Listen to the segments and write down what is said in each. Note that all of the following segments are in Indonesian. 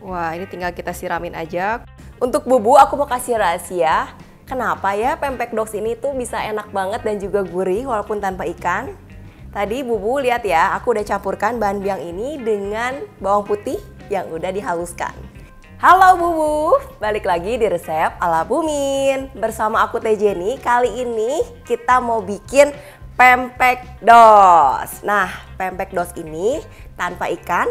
Wah, ini tinggal kita siramin aja. Untuk bumbu aku mau kasih rahasia. Kenapa ya pempek dos ini tuh bisa enak banget dan juga gurih walaupun tanpa ikan? Tadi Bubu lihat ya, aku udah campurkan bahan biang ini dengan bawang putih yang udah dihaluskan. Halo Bubu, balik lagi di resep ala Bumin. Bersama aku Teh Jenny, kali ini kita mau bikin pempek dos. Nah, pempek dos ini tanpa ikan,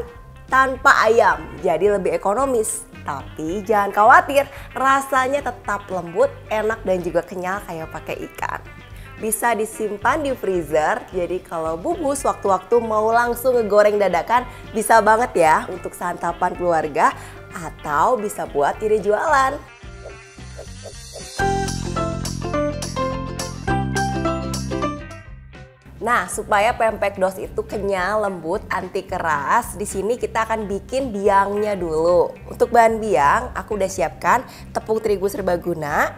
tanpa ayam, jadi lebih ekonomis. Tapi jangan khawatir, rasanya tetap lembut, enak dan juga kenyal kayak pakai ikan. Bisa disimpan di freezer, jadi kalau Bubu sewaktu-waktu mau langsung ngegoreng dadakan bisa banget ya untuk santapan keluarga atau bisa buat ide jualan. Nah, supaya pempek dos itu kenyal, lembut, anti keras, di sini kita akan bikin biangnya dulu. Untuk bahan biang, aku udah siapkan tepung terigu serbaguna.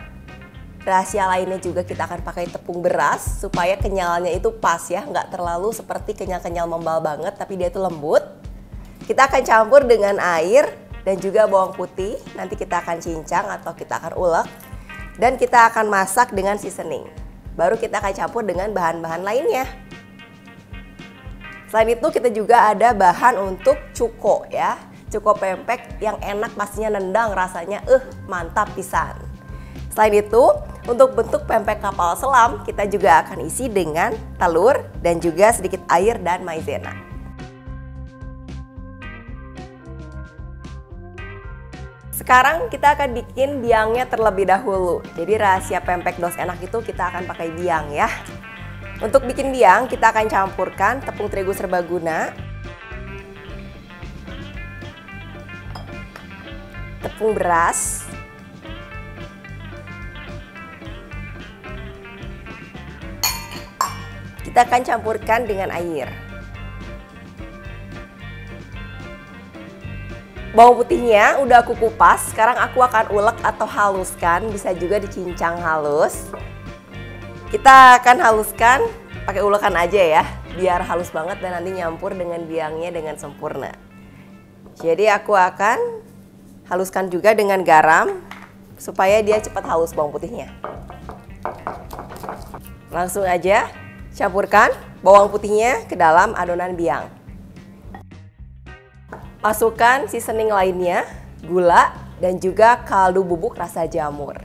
Rahasia lainnya juga kita akan pakai tepung beras supaya kenyalnya itu pas ya, nggak terlalu seperti kenyal-kenyal membal banget, tapi dia itu lembut. Kita akan campur dengan air dan juga bawang putih. Nanti kita akan cincang atau kita akan ulek dan kita akan masak dengan seasoning. Baru kita akan campur dengan bahan-bahan lainnya. Selain itu kita juga ada bahan untuk cuko ya. Cuko pempek yang enak pastinya nendang rasanya mantap pisan. Selain itu untuk bentuk pempek kapal selam kita juga akan isi dengan telur dan juga sedikit air dan maizena. Sekarang kita akan bikin biangnya terlebih dahulu. Jadi rahasia pempek dos enak itu kita akan pakai biang ya. Untuk bikin biang kita akan campurkan tepung terigu serbaguna, tepung beras, kita akan campurkan dengan air. Bawang putihnya udah aku kupas, sekarang aku akan ulek atau haluskan, bisa juga dicincang halus. Kita akan haluskan pakai ulekan aja ya, biar halus banget dan nanti nyampur dengan biangnya dengan sempurna. Jadi aku akan haluskan juga dengan garam supaya dia cepat halus bawang putihnya. Langsung aja campurkan bawang putihnya ke dalam adonan biang. Masukkan seasoning lainnya, gula, dan juga kaldu bubuk rasa jamur.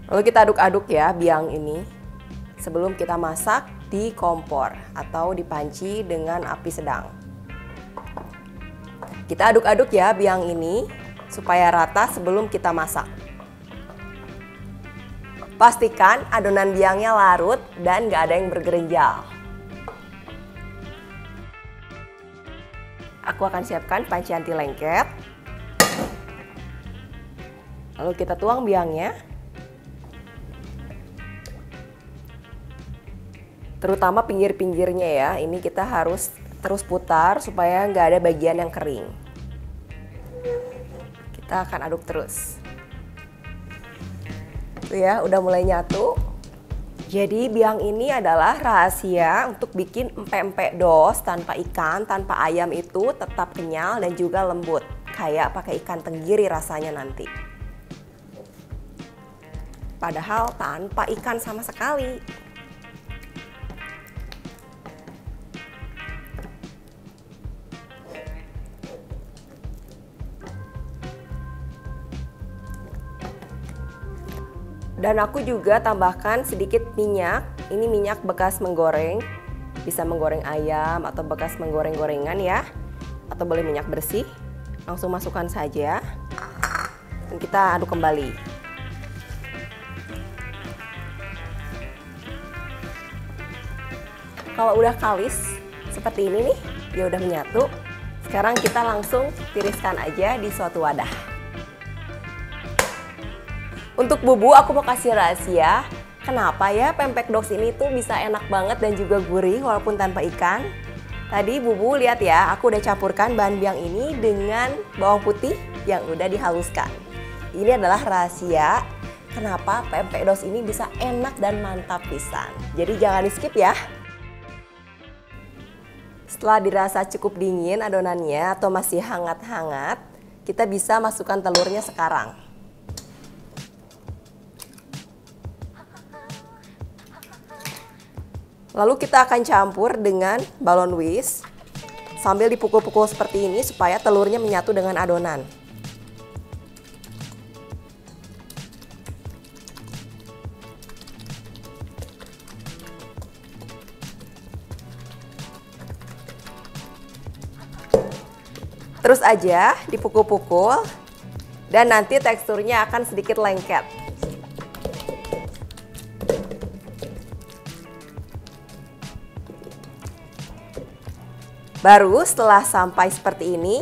Lalu kita aduk-aduk ya biang ini sebelum kita masak di kompor atau di panci dengan api sedang. Kita aduk-aduk ya biang ini supaya rata sebelum kita masak. Pastikan adonan biangnya larut dan gak ada yang bergerenjal. Aku akan siapkan panci anti lengket. Lalu kita tuang biangnya. Terutama pinggir-pinggirnya ya, ini kita harus terus putar supaya nggak ada bagian yang kering. Kita akan aduk terus. Tuh ya, udah mulai nyatu. Jadi biang ini adalah rahasia untuk bikin empek-empek dos tanpa ikan, tanpa ayam itu tetap kenyal dan juga lembut. Kayak pakai ikan tenggiri rasanya nanti. Padahal tanpa ikan sama sekali. Dan aku juga tambahkan sedikit minyak. Ini minyak bekas menggoreng. Bisa menggoreng ayam atau bekas menggoreng gorengan ya. Atau boleh minyak bersih. Langsung masukkan saja. Dan kita aduk kembali. Kalau udah kalis seperti ini nih, dia udah menyatu. Sekarang kita langsung tiriskan aja di suatu wadah. Untuk Bubu aku mau kasih rahasia, kenapa ya pempek dos ini tuh bisa enak banget dan juga gurih walaupun tanpa ikan. Tadi Bubu lihat ya, aku udah campurkan bahan biang ini dengan bawang putih yang udah dihaluskan. Ini adalah rahasia kenapa pempek dos ini bisa enak dan mantap pisan. Jadi jangan di skip ya. Setelah dirasa cukup dingin adonannya atau masih hangat-hangat, kita bisa masukkan telurnya sekarang. Lalu kita akan campur dengan balon whisk sambil dipukul-pukul seperti ini supaya telurnya menyatu dengan adonan. Terus aja dipukul-pukul dan nanti teksturnya akan sedikit lengket. Baru setelah sampai seperti ini,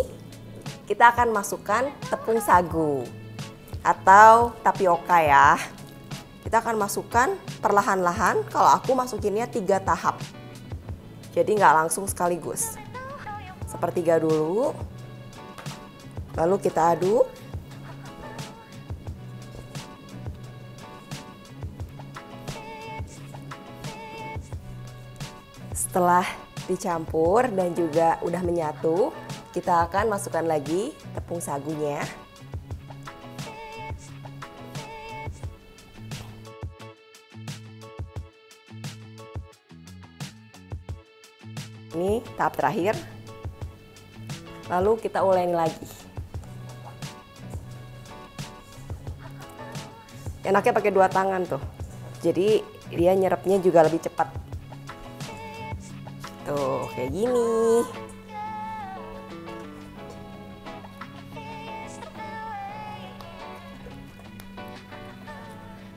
kita akan masukkan tepung sagu atau tapioka ya. Kita akan masukkan perlahan-lahan, kalau aku masukinnya 3 tahap. Jadi nggak langsung sekaligus. Sepertiga dulu, lalu kita aduk. Setelah dicampur dan juga udah menyatu, kita akan masukkan lagi tepung sagunya. Ini tahap terakhir. Lalu kita ulangi lagi. Enaknya pakai 2 tangan tuh. Jadi dia nyerapnya juga lebih cepat. Tuh, kayak gini.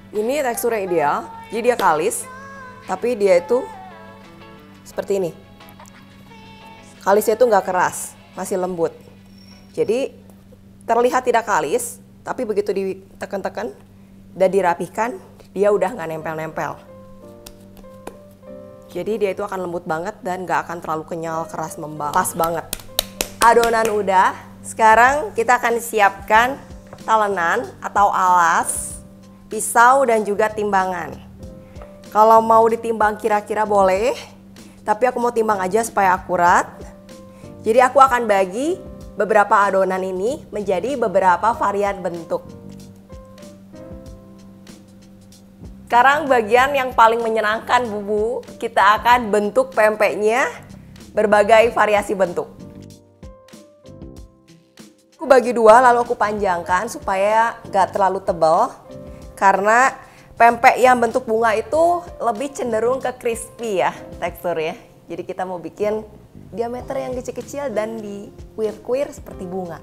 Ini teksturnya ideal, jadi dia kalis, tapi dia itu seperti ini. Kalisnya itu nggak keras, masih lembut. Jadi terlihat tidak kalis, tapi begitu ditekan-tekan dan dirapihkan, dia udah nggak nempel-nempel. Jadi dia itu akan lembut banget dan nggak akan terlalu kenyal, keras, membal. Pas banget. Adonan udah, sekarang kita akan siapkan talenan atau alas, pisau dan juga timbangan. Kalau mau ditimbang kira-kira boleh, tapi aku mau timbang aja supaya akurat. Jadi aku akan bagi beberapa adonan ini menjadi beberapa varian bentuk. Sekarang bagian yang paling menyenangkan bubu, kita akan bentuk pempeknya berbagai variasi bentuk. Aku bagi 2 lalu aku panjangkan supaya gak terlalu tebal. Karena pempek yang bentuk bunga itu lebih cenderung ke crispy ya teksturnya. Jadi kita mau bikin diameter yang kecil-kecil dan dikuir-kuir seperti bunga.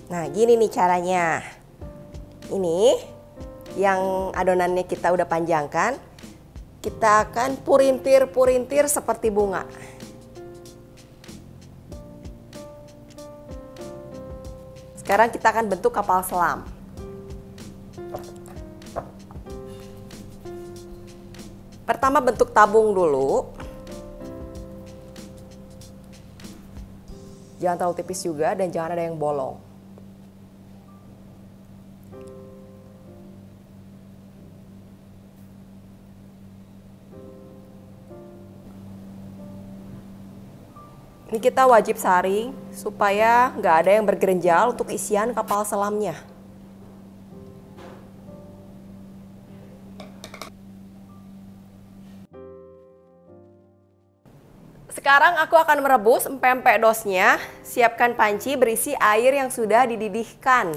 Nah, gini nih caranya. Ini yang adonannya kita udah panjangkan. Kita akan purintir-purintir seperti bunga. Sekarang kita akan bentuk kapal selam. Pertama bentuk tabung dulu. Jangan terlalu tipis juga dan jangan ada yang bolong. Ini kita wajib saring supaya nggak ada yang bergerenjal untuk isian kapal selamnya. Sekarang aku akan merebus pempek dosnya. Siapkan panci berisi air yang sudah dididihkan.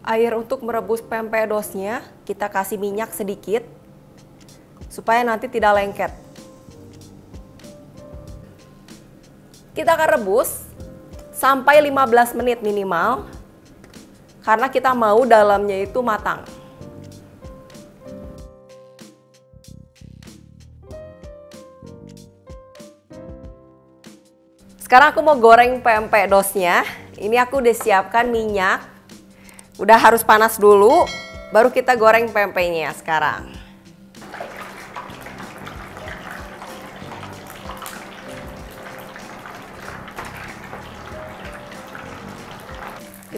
Air untuk merebus pempek dosnya kita kasih minyak sedikit supaya nanti tidak lengket. Kita akan rebus sampai 15 menit minimal karena kita mau dalamnya itu matang. Sekarang aku mau goreng pempek dosnya. Ini aku udah siapkan minyak. Udah harus panas dulu, baru kita goreng pempeknya sekarang.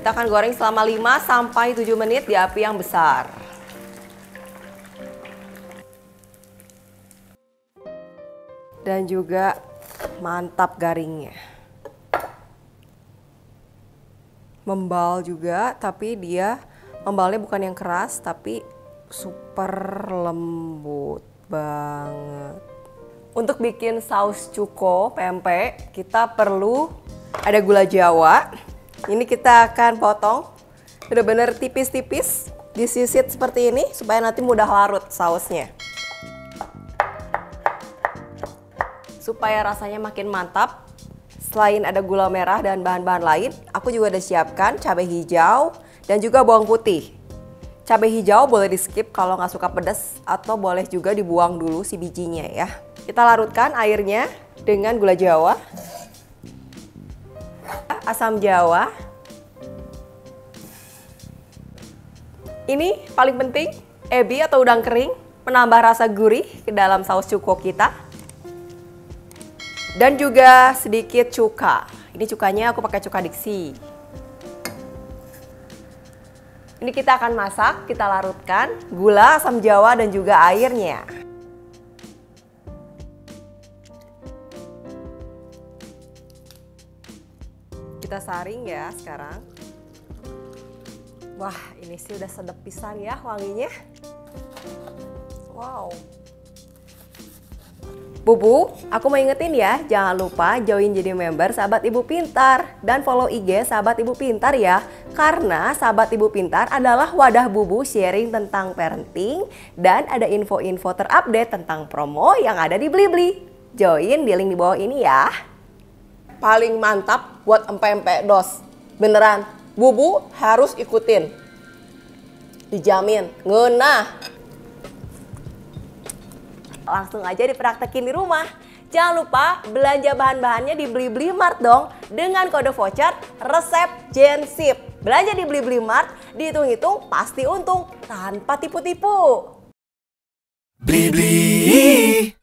Kita akan goreng selama 5 sampai 7 menit di api yang besar. Dan juga mantap garingnya. Membal juga, tapi dia membalnya bukan yang keras, tapi super lembut banget. Untuk bikin saus cuko pempek, kita perlu ada gula Jawa. Ini kita akan potong benar-benar tipis-tipis, disisit seperti ini supaya nanti mudah larut sausnya. Supaya rasanya makin mantap, selain ada gula merah dan bahan-bahan lain, aku juga udah siapkan cabai hijau dan juga bawang putih. Cabai hijau boleh di skip kalau nggak suka pedas, atau boleh juga dibuang dulu si bijinya ya. Kita larutkan airnya dengan gula Jawa, asam Jawa. Ini paling penting, ebi atau udang kering menambah rasa gurih ke dalam saus cuko kita. Dan juga sedikit cuka. Ini cukanya aku pakai cuka Dixi. Ini kita akan masak, kita larutkan gula, asam Jawa dan juga airnya. Kita saring ya sekarang. Wah, ini sih udah sedap pisan ya wanginya. Wow. Bubu, aku mau ingetin ya, jangan lupa join jadi member Sahabat Ibu Pintar dan follow IG Sahabat Ibu Pintar ya. Karena Sahabat Ibu Pintar adalah wadah Bubu sharing tentang parenting dan ada info-info terupdate tentang promo yang ada di Blibli. Join di link di bawah ini ya. Paling mantap buat empek-empek dos. Beneran, Bubu harus ikutin. Dijamin, ngeunah. Langsung aja dipraktekin di rumah. Jangan lupa belanja bahan-bahannya di Blibli Mart dong dengan kode voucher resep Gensip. Belanja di Blibli Mart, dihitung-hitung pasti untung tanpa tipu-tipu. Blibli.